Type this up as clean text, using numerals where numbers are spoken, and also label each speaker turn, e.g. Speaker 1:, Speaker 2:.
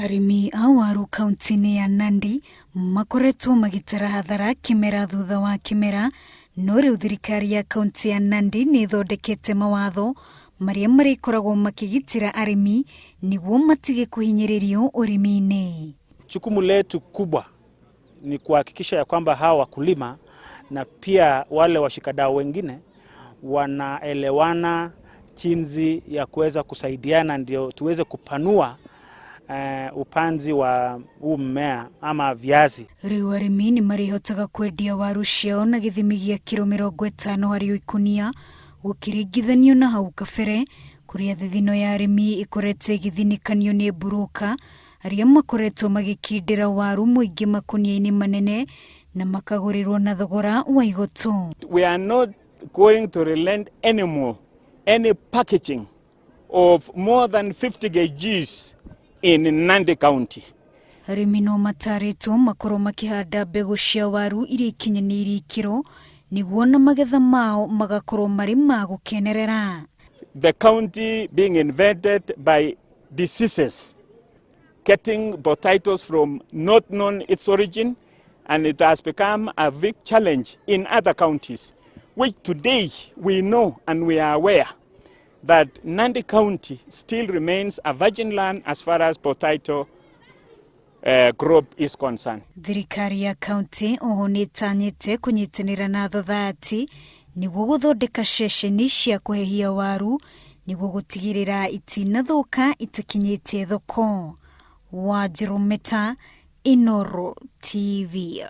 Speaker 1: Arimi a Waru kaunti-ini ya Nandi makoretwo magitira hathara kimera thutha wa kimera, no riu thirikari ya kaunti ya Nandi ni thondekete mawatho maria marikoragwo makigitira arimi niguo matige kuhinyiririo urimi-ini.
Speaker 2: Jukumu letu kubwa ni kuhakikisha ya kwamba hawa wakulima na pia wale washikadau wengine wanaelewana jinsi ya kuweza kusaidiana ndio tuweze kupanua upanzi wa mmea ama viazi.
Speaker 1: Riu arimi ni marihotaga kwendia waru ciao na githimi gia kilo 50 harĩ ikunia gukiringithanio na hau kabere, kuria thithino ya arimi ikoretwo igithinikanio ni buroka aria makoretwo magikindira waru muingi makunia-ini manene na makagurirwo na thogora wa igoto.
Speaker 3: We are not going to relent anymore any packaging of more than 50 kgs in Nandi County.
Speaker 1: Arimi no matarĩtwo makorwo makihanda mbegu cia waru iria ikinyanĩirie ikiro niguo na magetha mao magakorwo mari ma gukenerera.
Speaker 3: The county being invaded by diseases, getting potatoes from not known its origin, and it has become a big challenge in other counties, which today we know and we are aware that Nandi County still remains a virgin land as far as potato crop is concerned.
Speaker 1: Thirikari ya kaunti oho nitanyite kunyitanira na thutha niguo guthondeka ceceni cia kuhehia waru niguo gutigirira itinathuka itakinyite thoko. Waru Inooro TV.